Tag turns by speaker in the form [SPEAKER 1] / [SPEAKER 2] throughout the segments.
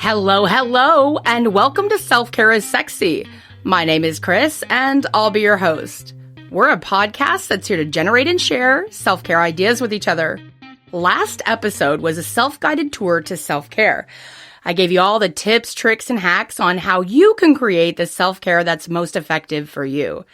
[SPEAKER 1] Hello, and welcome to Self-Care is Sexy. My name is Chris, and I'll be your host. We're a podcast that's here to generate and share self-care ideas with each other. Last episode was a self-guided tour to self-care. I gave you all the tips, tricks, and hacks on how you can create the self-care that's most effective for you.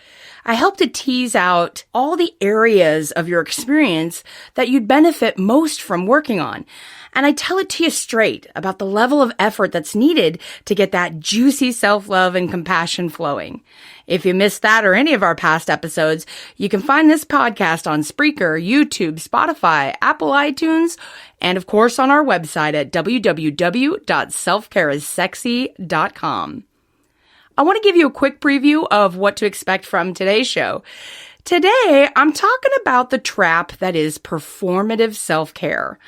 [SPEAKER 1] I helped to tease out all the areas of your experience that you'd benefit most from working on. And I tell it to you straight about the level of effort that's needed to get that juicy self-love and compassion flowing. If you missed that or any of our past episodes, you can find this podcast on Spreaker, YouTube, Spotify, Apple iTunes, and of course on our website at www.selfcareissexy.com. I want to give you a quick preview of what to expect from today's show. Today, I'm talking about the trap that is performative self-care.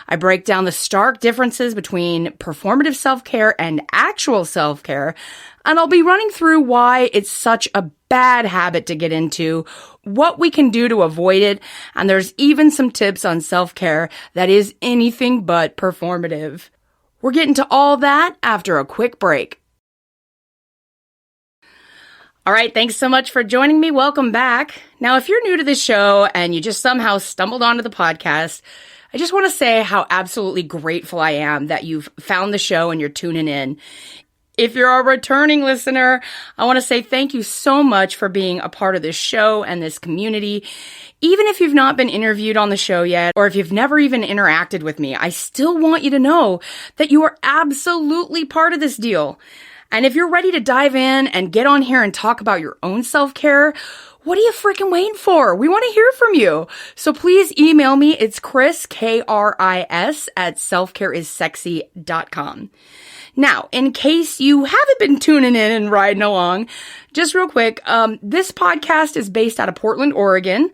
[SPEAKER 1] I break down the stark differences between performative self-care and actual self-care, and I'll be running through why it's such a bad habit to get into, what we can do to avoid it, and there's even some tips on self-care that is anything but performative. We're getting to all that after a quick break. All right, thanks so much for joining me. Welcome back. Now, if you're new to this show and you just somehow stumbled onto the podcast, I just want to say how absolutely grateful I am that you've found the show and you're tuning in. If you're a returning listener, I want to say thank you so much for being a part of this show and this community. Even if you've not been interviewed on the show yet, or if you've never even interacted with me, I still want you to know that you are absolutely part of this deal. And if you're ready to dive in and get on here and talk about your own self-care, what are you freaking waiting for? We want to hear from you. So please email me. It's Chris, K-R-I-S, at selfcareissexy.com. Now, in case you haven't been tuning in and riding along, just real quick, this podcast is based out of Portland, Oregon.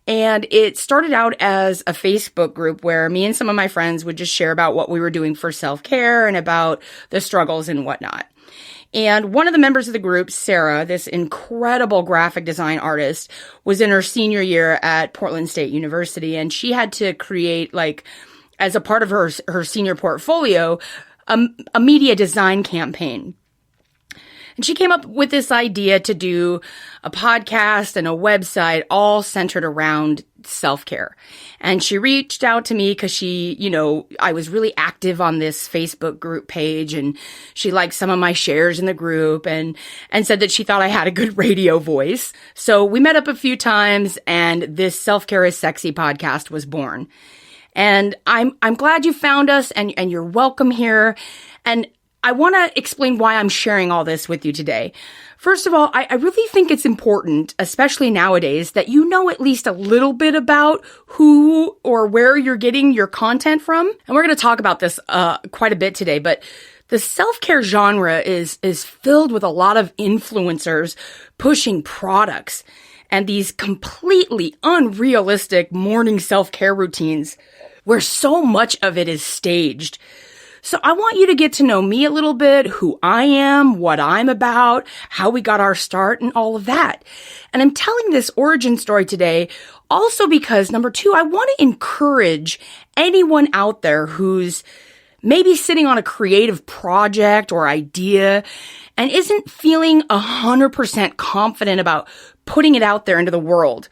[SPEAKER 1] And it started out as a Facebook group where me and some of my friends would just share about what we were doing for self-care and about the struggles and whatnot. And one of the members of the group, Sarah, this incredible graphic design artist, was in her senior year at Portland State University, and she had to create, as a part of her senior portfolio, a media design campaign. And she came up with this idea to do a podcast and a website all centered around self-care. And she reached out to me because I was really active on this Facebook group page, and she liked some of my shares in the group and said that she thought I had a good radio voice. So we met up a few times, and this Self-Care is Sexy podcast was born. And I'm glad you found us, and you're welcome here. And I want to explain why I'm sharing all this with you today. First of all, I really think it's important, especially nowadays, that you know at least a little bit about who or where you're getting your content from. And we're going to talk about this quite a bit today, but the self-care genre is filled with a lot of influencers pushing products and these completely unrealistic morning self-care routines where so much of it is staged. So I want you to get to know me a little bit, who I am, what I'm about, how we got our start, and all of that. And I'm telling this origin story today also because, number two, I want to encourage anyone out there who's maybe sitting on a creative project or idea and isn't feeling 100% confident about putting it out there into the world.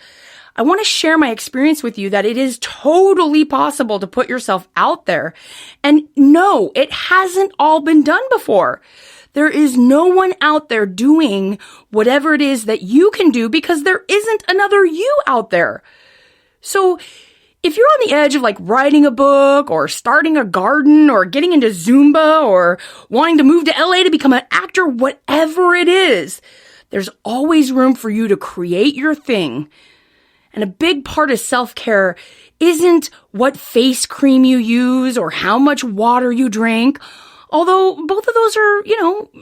[SPEAKER 1] I want to share my experience with you that it is totally possible to put yourself out there. And no, it hasn't all been done before. There is no one out there doing whatever it is that you can do because there isn't another you out there. So if you're on the edge of writing a book or starting a garden or getting into Zumba or wanting to move to LA to become an actor, whatever it is, there's always room for you to create your thing. And a big part of self-care isn't what face cream you use or how much water you drink, although both of those are,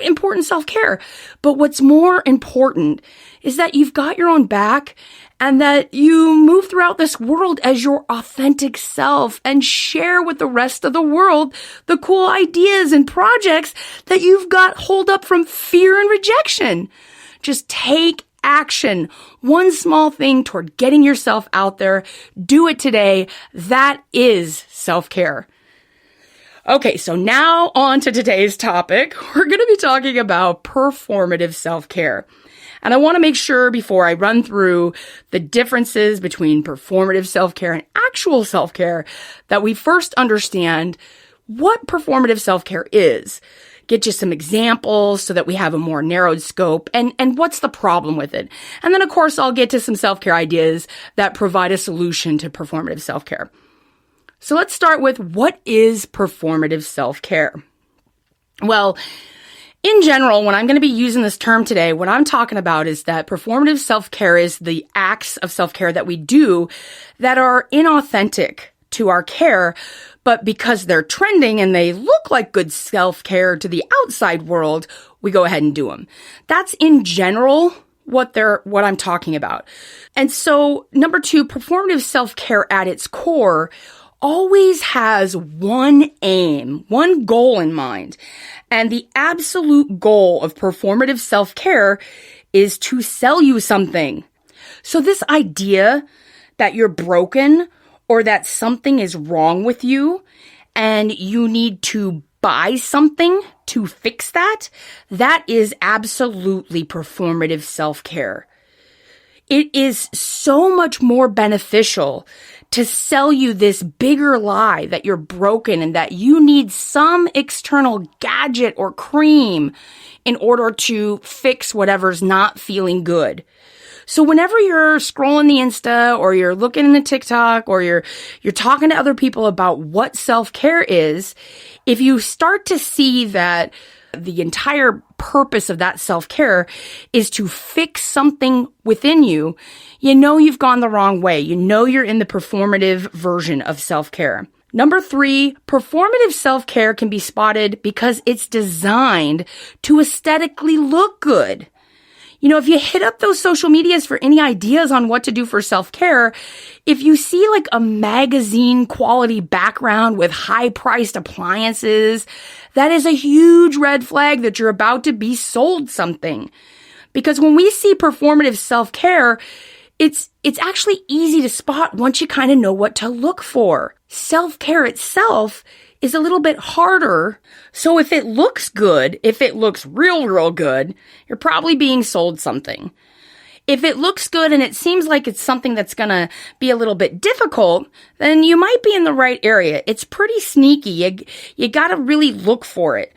[SPEAKER 1] important self-care. But what's more important is that you've got your own back and that you move throughout this world as your authentic self and share with the rest of the world the cool ideas and projects that you've got holed up from fear and rejection. Just take action. One small thing toward getting yourself out there. Do it today. That is self-care. Okay, so now on to today's topic. We're going to be talking about performative self-care. And I want to make sure before I run through the differences between performative self-care and actual self-care that we first understand what performative self-care is. Get you some examples so that we have a more narrowed scope and what's the problem with it. And then, of course, I'll get to some self-care ideas that provide a solution to performative self-care. So let's start with what is performative self-care? Well, in general, when I'm going to be using this term today, what I'm talking about is that performative self-care is the acts of self-care that we do that are inauthentic to our care, but because they're trending and they look like good self-care to the outside world, we go ahead and do them. That's in general what I'm talking about. And so, number 2, performative self-care at its core always has one aim, one goal in mind. And the absolute goal of performative self-care is to sell you something. So this idea that you're broken or that something is wrong with you and you need to buy something to fix that, that is absolutely performative self-care. It is so much more beneficial to sell you this bigger lie that you're broken and that you need some external gadget or cream in order to fix whatever's not feeling good. So whenever you're scrolling the Insta or you're looking in the TikTok or you're talking to other people about what self-care is, if you start to see that the entire purpose of that self-care is to fix something within you, you know you've gone the wrong way. You know you're in the performative version of self-care. Number 3, performative self-care can be spotted because it's designed to aesthetically look good. You know, if you hit up those social medias for any ideas on what to do for self-care, if you see like a magazine quality background with high-priced appliances, that is a huge red flag that you're about to be sold something. Because when we see performative self-care, it's actually easy to spot once you kind of know what to look for. Self-care itself is a little bit harder. So if it looks good, if it looks real good, you're probably being sold something. If it looks good and it seems like it's something that's going to be a little bit difficult, then you might be in the right area. It's pretty sneaky. You got to really look for it.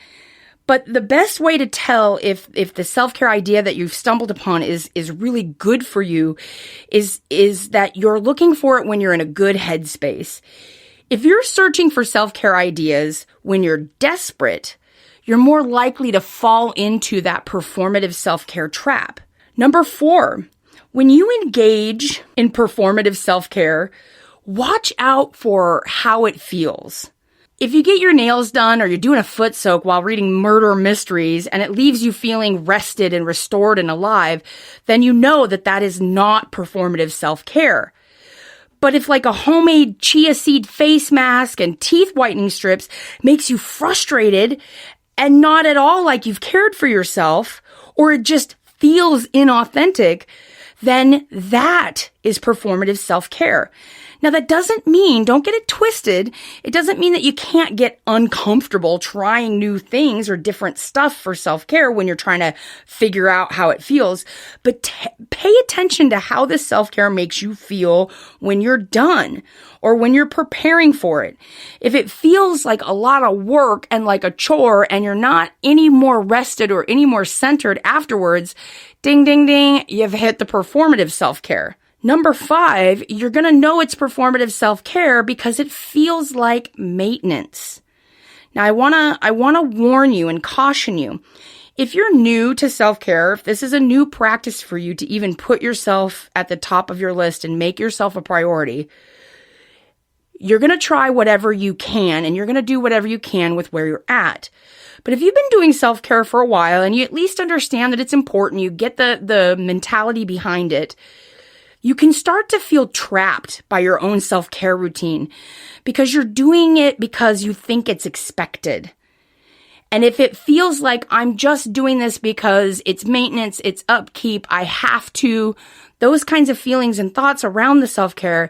[SPEAKER 1] But the best way to tell if the self-care idea that you've stumbled upon is really good for you is that you're looking for it when you're in a good headspace. If you're searching for self-care ideas when you're desperate, you're more likely to fall into that performative self-care trap. Number 4, when you engage in performative self-care, watch out for how it feels. If you get your nails done or you're doing a foot soak while reading murder mysteries and it leaves you feeling rested and restored and alive, then you know that that is not performative self-care. But if like a homemade chia seed face mask and teeth whitening strips makes you frustrated and not at all like you've cared for yourself, or it just feels inauthentic, then that is performative self-care. Now that doesn't mean, don't get it twisted, it doesn't mean that you can't get uncomfortable trying new things or different stuff for self-care when you're trying to figure out how it feels, but pay attention to how this self-care makes you feel when you're done or when you're preparing for it. If it feels like a lot of work and like a chore and you're not any more rested or any more centered afterwards, ding, ding, ding, you've hit the performative self-care. Number 5, you're going to know it's performative self-care because it feels like maintenance. Now, I want to warn you and caution you. If you're new to self-care, if this is a new practice for you to even put yourself at the top of your list and make yourself a priority, you're going to try whatever you can and you're going to do whatever you can with where you're at. But if you've been doing self-care for a while and you at least understand that it's important, you get the mentality behind it, you can start to feel trapped by your own self-care routine because you're doing it because you think it's expected. And if it feels like I'm just doing this because it's maintenance, it's upkeep, I have to, those kinds of feelings and thoughts around the self-care,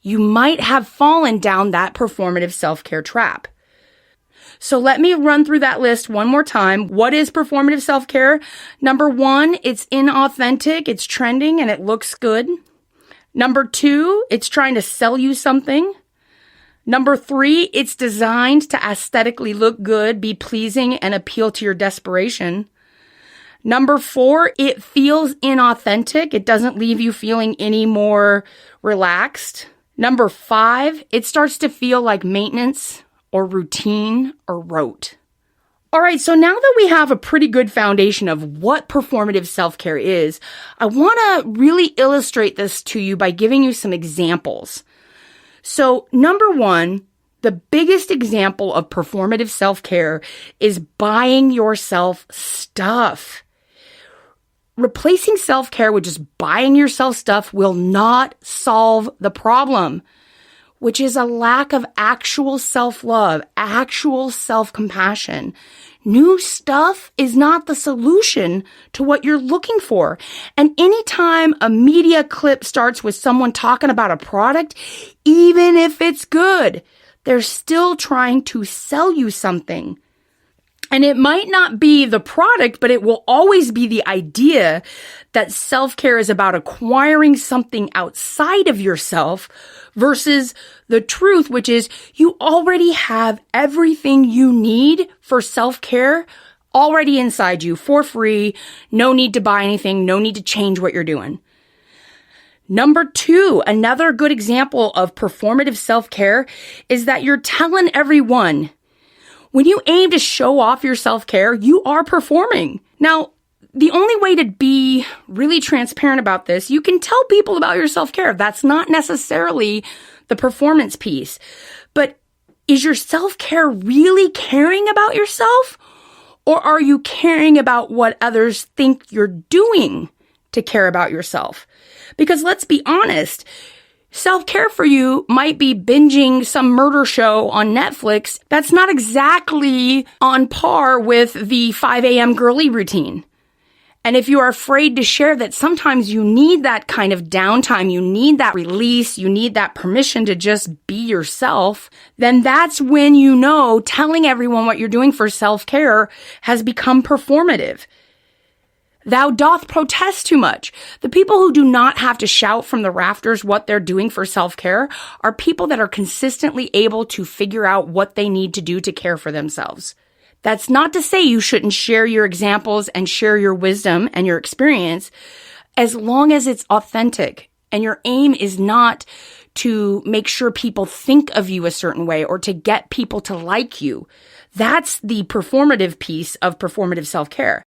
[SPEAKER 1] you might have fallen down that performative self-care trap. So let me run through that list one more time. What is performative self-care? Number 1, it's inauthentic, it's trending, and it looks good. Number 2, it's trying to sell you something. Number 3, it's designed to aesthetically look good, be pleasing, and appeal to your desperation. Number 4, it feels inauthentic. It doesn't leave you feeling any more relaxed. Number 5, it starts to feel like maintenance or routine or rote. All right, so now that we have a pretty good foundation of what performative self-care is, I want to really illustrate this to you by giving you some examples. So number 1, the biggest example of performative self-care is buying yourself stuff. Replacing self-care with just buying yourself stuff will not solve the problem, which is a lack of actual self-love, actual self-compassion. New stuff is not the solution to what you're looking for. And anytime a media clip starts with someone talking about a product, even if it's good, they're still trying to sell you something. And it might not be the product, but it will always be the idea that self-care is about acquiring something outside of yourself versus the truth, which is you already have everything you need for self-care already inside you for free. No need to buy anything. No need to change what you're doing. Number 2, another good example of performative self-care is that you're telling everyone, when you aim to show off your self-care, you are performing. Now, the only way to be really transparent about this, you can tell people about your self-care. That's not necessarily the performance piece. But is your self-care really caring about yourself? Or are you caring about what others think you're doing to care about yourself? Because let's be honest, self-care for you might be binging some murder show on Netflix. That's not exactly on par with the 5 a.m. girly routine. And if you are afraid to share that sometimes you need that kind of downtime, you need that release, you need that permission to just be yourself, then that's when you know telling everyone what you're doing for self-care has become performative. Thou doth protest too much. The people who do not have to shout from the rafters what they're doing for self-care are people that are consistently able to figure out what they need to do to care for themselves. That's not to say you shouldn't share your examples and share your wisdom and your experience as long as it's authentic and your aim is not to make sure people think of you a certain way or to get people to like you. That's the performative piece of performative self-care.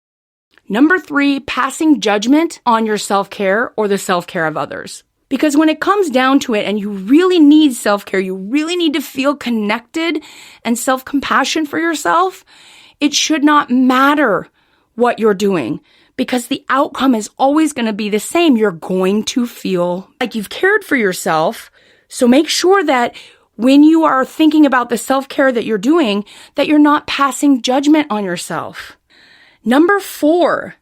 [SPEAKER 1] Number 3, passing judgment on your self-care or the self-care of others. Because when it comes down to it and you really need self-care, you really need to feel connected and self-compassion for yourself, it should not matter what you're doing because the outcome is always going to be the same. You're going to feel like you've cared for yourself. So make sure that when you are thinking about the self-care that you're doing, that you're not passing judgment on yourself. Number 4,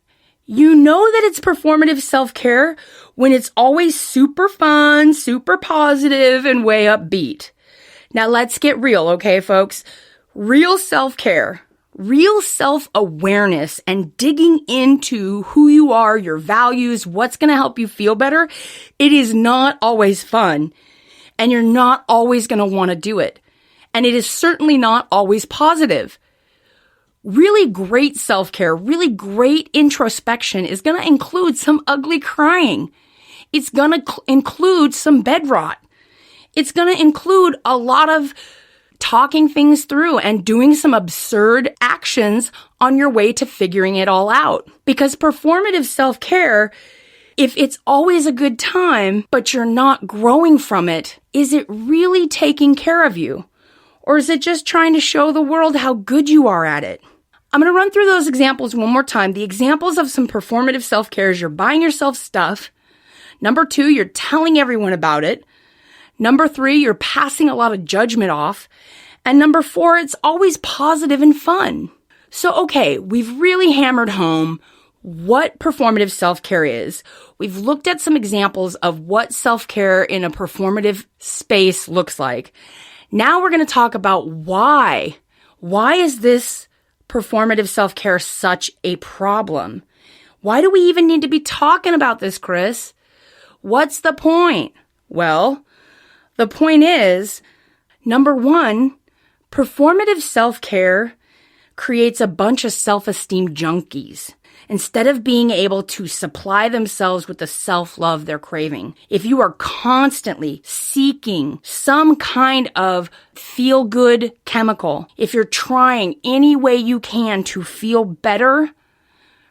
[SPEAKER 1] you know that it's performative self-care when it's always super fun, super positive, and way upbeat. Now let's get real, okay, folks? Real self-care, real self-awareness, and digging into who you are, your values, what's going to help you feel better, it is not always fun. And you're not always going to want to do it. And it is certainly not always positive. Really great self-care, really great introspection is going to include some ugly crying. It's going to include some bed rot. It's going to include a lot of talking things through and doing some absurd actions on your way to figuring it all out. Because performative self-care, if it's always a good time, but you're not growing from it, is it really taking care of you? Or is it just trying to show the world how good you are at it? I'm going to run through those examples one more time. The examples of some performative self-care is you're buying yourself stuff. Number 2, you're telling everyone about it. Number 3, you're passing a lot of judgment off. And number 4, it's always positive and fun. So, okay, we've really hammered home what performative self-care is. We've looked at some examples of what self-care in a performative space looks like. Now we're going to talk about why Why is this performative self-care such a problem? Why do we even need to be talking about this, Chris? What's the point? Well, the point is, number one, performative self-care creates a bunch of self-esteem junkies instead of being able to supply themselves with the self-love they're craving. If you are constantly seeking some kind of feel-good chemical, if you're trying any way you can to feel better,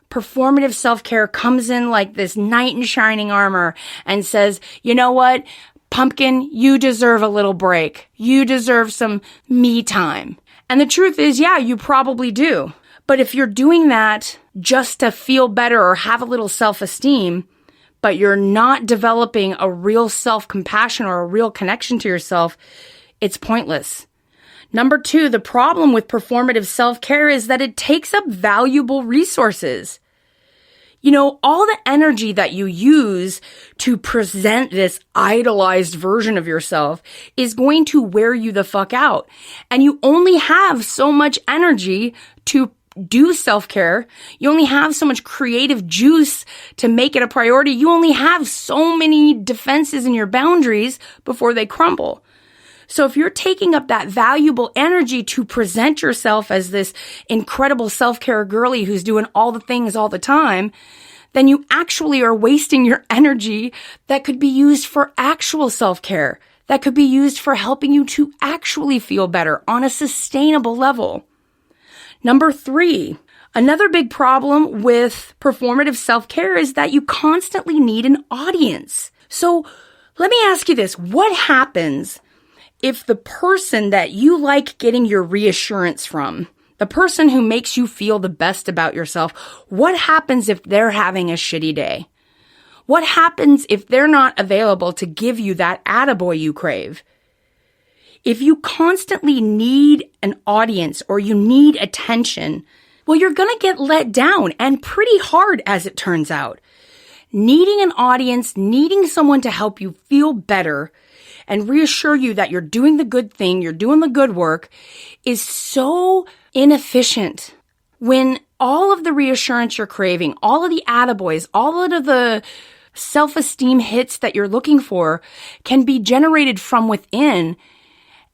[SPEAKER 1] performative self-care comes in like this knight in shining armor and says, you know what, pumpkin, you deserve a little break. You deserve some me time. And the truth is, yeah, you probably do. But if you're doing that just to feel better or have a little self-esteem, but you're not developing a real self-compassion or a real connection to yourself, it's pointless. Number two, the problem with performative self-care is that it takes up valuable resources. You know, all the energy that you use to present this idolized version of yourself is going to wear you the fuck out. And you only have so much energy to do self-care. You only have so much creative juice to make it a priority. You only have so many defenses in your boundaries before they crumble. So if you're taking up that valuable energy to present yourself as this incredible self-care girly who's doing all the things all the time, then you actually are wasting your energy that could be used for actual self-care, that could be used for helping you to actually feel better on a sustainable level. Number three, another big problem with performative self-care is that you constantly need an audience. So let me ask you this. What happens if the person that you like getting your reassurance from, the person who makes you feel the best about yourself, what happens if they're having a shitty day? What happens if they're not available to give you that attaboy you crave? If you constantly need an audience or you need attention, well, you're going to get let down, and pretty hard as it turns out. Needing an audience, needing someone to help you feel better and reassure you that you're doing the good thing, you're doing the good work, is so inefficient. When all of the reassurance you're craving, all of the attaboys, all of the self-esteem hits that you're looking for can be generated from within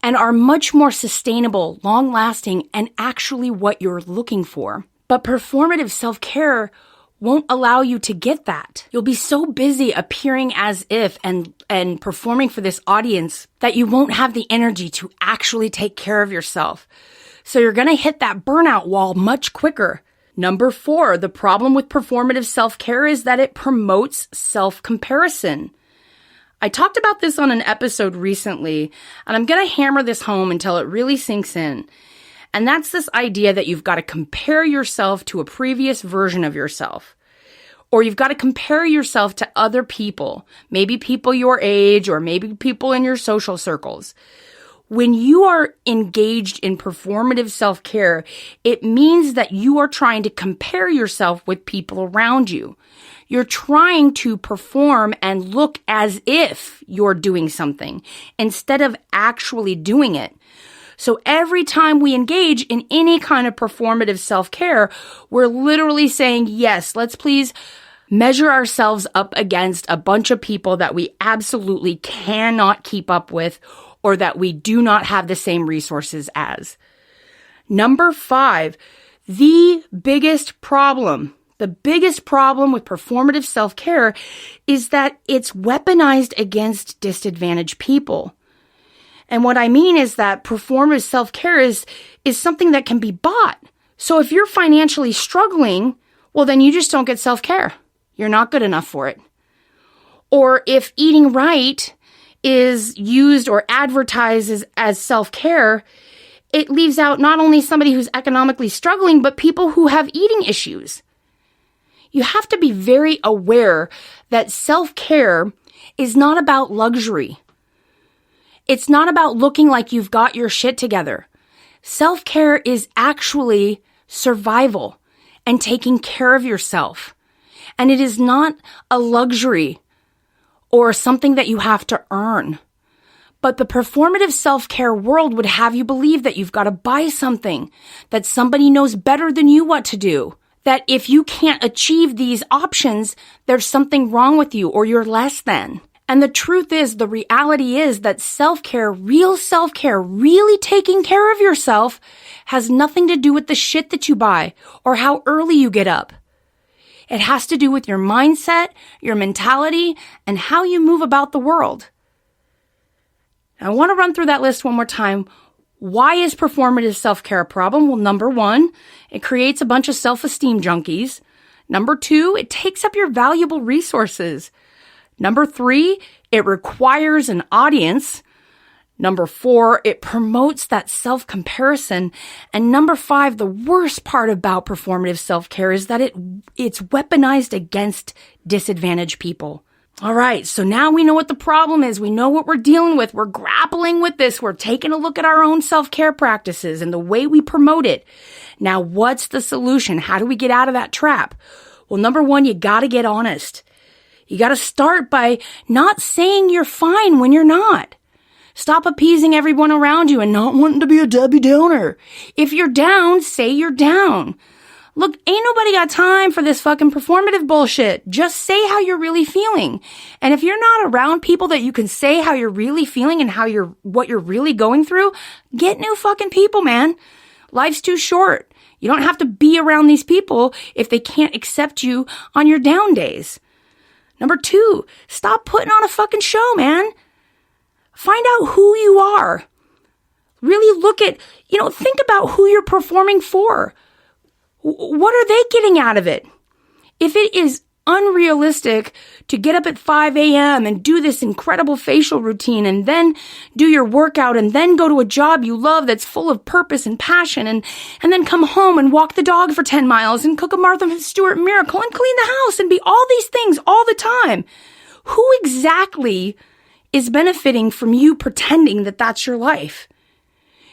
[SPEAKER 1] and are much more sustainable, long-lasting, and actually what you're looking for. But performative self-care won't allow you to get that. You'll be so busy appearing as if and performing for this audience that you won't have the energy to actually take care of yourself. So you're going to hit that burnout wall much quicker. Number four, the problem with performative self-care is that it promotes self-comparison. I talked about this on an episode recently, and I'm going to hammer this home until it really sinks in. And that's this idea that you've got to compare yourself to a previous version of yourself. Or you've got to compare yourself to other people, maybe people your age or maybe people in your social circles. When you are engaged in performative self-care, it means that you are trying to compare yourself with people around you. You're trying to perform and look as if you're doing something instead of actually doing it. So every time we engage in any kind of performative self-care, we're literally saying, yes, let's please measure ourselves up against a bunch of people that we absolutely cannot keep up with or that we do not have the same resources as. Number five, the biggest problem with performative self-care is that it's weaponized against disadvantaged people. And what I mean is that performative self-care is something that can be bought. So if you're financially struggling, well, then you just don't get self-care. You're not good enough for it. Or if eating right is used or advertised as self-care, it leaves out not only somebody who's economically struggling, but people who have eating issues. You have to be very aware that self-care is not about luxury. It's not about looking like you've got your shit together. Self-care is actually survival and taking care of yourself. And it is not a luxury or something that you have to earn. But the performative self-care world would have you believe that you've got to buy something, that somebody knows better than you what to do, that if you can't achieve these options, there's something wrong with you or you're less than. And the truth is, the reality is that self-care, really taking care of yourself has nothing to do with the shit that you buy or how early you get up. It has to do with your mindset, your mentality, and how you move about the world. I want to run through that list one more time. Why is performative self-care a problem? Well, number one, it creates a bunch of self-esteem junkies. Number two, it takes up your valuable resources. Number three, it requires an audience. Number four, it promotes that self-comparison. And number five, the worst part about performative self-care is that it's weaponized against disadvantaged people. All right, so now we know what the problem is. We know what we're dealing with. We're grappling with this. We're taking a look at our own self-care practices and the way we promote it. Now, what's the solution? How do we get out of that trap? Well, number one, you got to get honest. You got to start by not saying you're fine when you're not. Stop appeasing everyone around you and not wanting to be a Debbie Downer. If you're down, say you're down. Look, ain't nobody got time for this fucking performative bullshit. Just say how you're really feeling. And if you're not around people that you can say how you're really feeling and what you're really going through, get new fucking people, man. Life's too short. You don't have to be around these people if they can't accept you on your down days. Number two, stop putting on a fucking show, man. Find out who you are. Really look at, think about who you're performing for. What are they getting out of it? If it is unrealistic to get up at 5 a.m. and do this incredible facial routine and then do your workout and then go to a job you love that's full of purpose and passion and then come home and walk the dog for 10 miles and cook a Martha Stewart miracle and clean the house and be all these things all the time, who exactly is benefiting from you pretending that that's your life?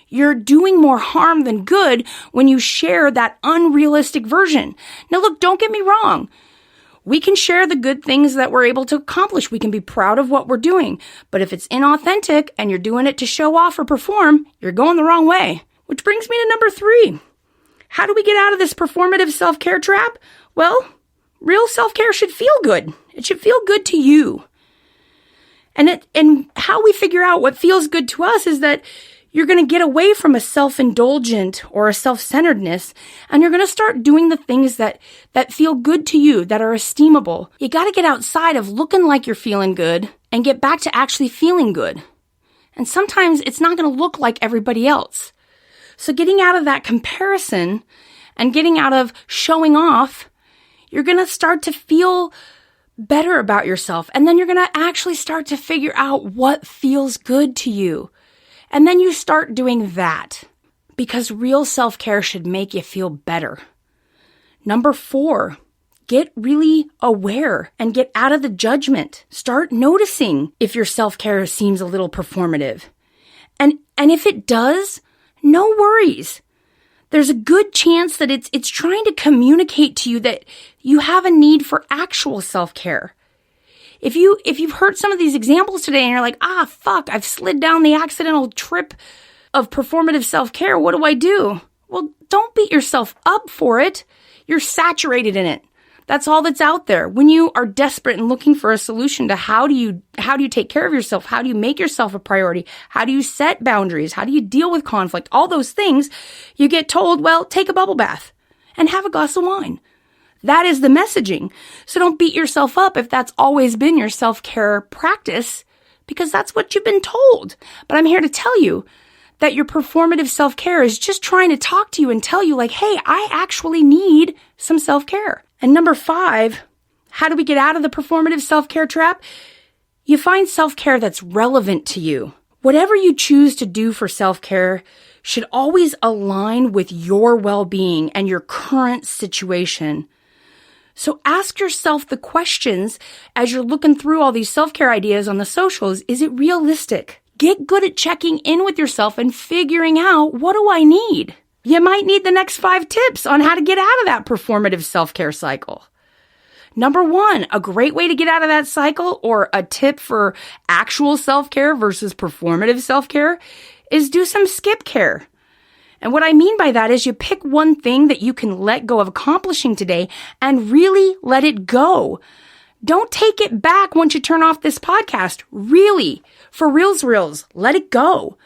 [SPEAKER 1] You're doing more harm than good when you share that unrealistic version. Now, look, don't get me wrong. We can share the good things that we're able to accomplish. We can be proud of what we're doing. But if it's inauthentic and you're doing it to show off or perform, you're going the wrong way. Which brings me to number three. How do we get out of this performative self-care trap? Well, real self-care should feel good. It should feel good to you. And how we figure out what feels good to us is that you're going to get away from a self-indulgent or a self-centeredness, and you're going to start doing the things that feel good to you, that are esteemable. You got to get outside of looking like you're feeling good and get back to actually feeling good. And sometimes it's not going to look like everybody else. So getting out of that comparison and getting out of showing off, you're going to start to feel better about yourself. And then you're going to actually start to figure out what feels good to you. And then you start doing that, because real self-care should make you feel better. Number four, get really aware and get out of the judgment. Start noticing if your self-care seems a little performative. And if it does, no worries. There's a good chance that it's trying to communicate to you that you have a need for actual self-care. If you've heard some of these examples today and you're like, fuck, I've slid down the accidental trip of performative self-care, what do I do? Well, don't beat yourself up for it. You're saturated in it. That's all that's out there. When you are desperate and looking for a solution to how do you take care of yourself? How do you make yourself a priority? How do you set boundaries? How do you deal with conflict? All those things, you get told, well, take a bubble bath and have a glass of wine. That is the messaging. So don't beat yourself up if that's always been your self-care practice, because that's what you've been told. But I'm here to tell you that your performative self-care is just trying to talk to you and tell you like, hey, I actually need some self-care. And number five, how do we get out of the performative self-care trap? You find self-care that's relevant to you. Whatever you choose to do for self-care should always align with your well-being and your current situation. So ask yourself the questions as you're looking through all these self-care ideas on the socials. Is it realistic? Get good at checking in with yourself and figuring out, what do I need? You might need the next 5 tips on how to get out of that performative self-care cycle. Number one, a great way to get out of that cycle, or a tip for actual self-care versus performative self-care, is do some skip care. And what I mean by that is you pick one thing that you can let go of accomplishing today and really let it go. Don't take it back once you turn off this podcast. Really, for reals, let it go.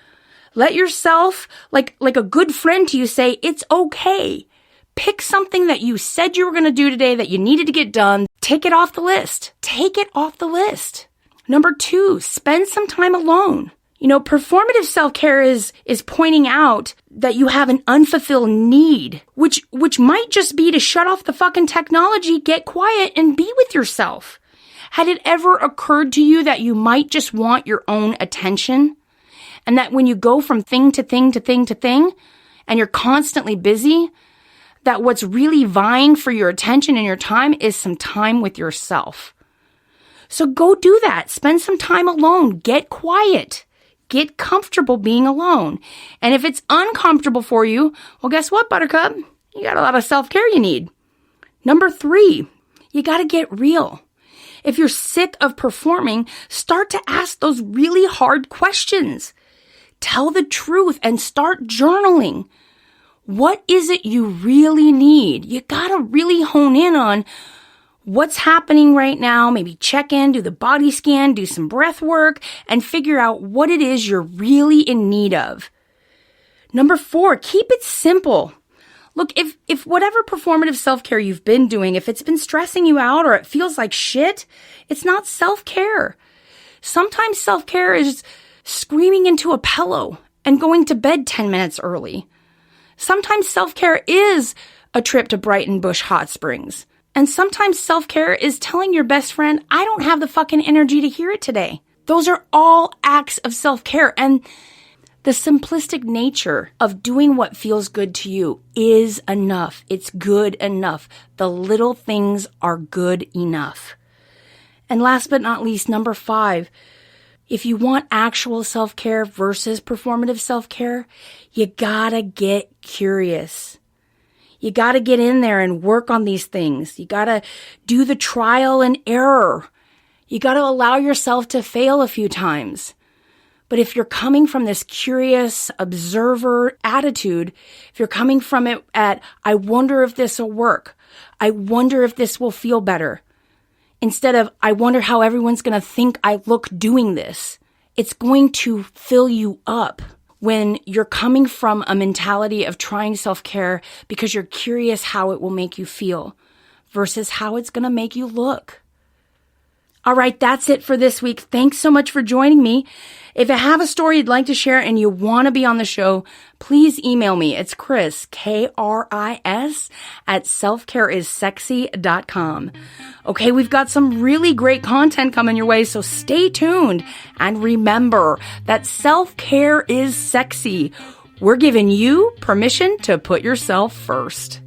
[SPEAKER 1] Let yourself, like a good friend to you, say, it's okay. Pick something that you said you were going to do today that you needed to get done. Take it off the list. Take it off the list. Number two, spend some time alone. Performative self-care is pointing out that you have an unfulfilled need, which might just be to shut off the fucking technology, get quiet, and be with yourself. Had it ever occurred to you that you might just want your own attention? And that when you go from thing to thing to thing to thing, and you're constantly busy, that what's really vying for your attention and your time is some time with yourself. So go do that. Spend some time alone. Get quiet. Get comfortable being alone. And if it's uncomfortable for you, well, guess what, Buttercup? You got a lot of self-care you need. Number three, you got to get real. If you're sick of performing, start to ask those really hard questions. Tell the truth and start journaling. What is it you really need? You got to really hone in on what's happening right now. Maybe check in, do the body scan, do some breath work, and figure out what it is you're really in need of. Number four, keep it simple. Look, if whatever performative self-care you've been doing, if it's been stressing you out or it feels like shit, it's not self-care. Sometimes self-care is screaming into a pillow and going to bed 10 minutes early. Sometimes self-care is a trip to Brighton Bush Hot Springs. And sometimes self-care is telling your best friend, I don't have the fucking energy to hear it today. Those are all acts of self-care. And the simplistic nature of doing what feels good to you is enough. It's good enough. The little things are good enough. And last but not least, number five, if you want actual self-care versus performative self-care, you gotta get curious. You gotta get in there and work on these things. You gotta do the trial and error. You gotta allow yourself to fail a few times. But if you're coming from this curious observer attitude, if you're coming from it at, I wonder if this will work. I wonder if this will feel better. Instead of, I wonder how everyone's going to think I look doing this. It's going to fill you up when you're coming from a mentality of trying self-care because you're curious how it will make you feel versus how it's going to make you look. All right, that's it for this week. Thanks so much for joining me. If you have a story you'd like to share and you want to be on the show, please email me. It's Chris, Kris, at selfcareissexy.com. Okay, we've got some really great content coming your way, so stay tuned. And remember that self-care is sexy. We're giving you permission to put yourself first.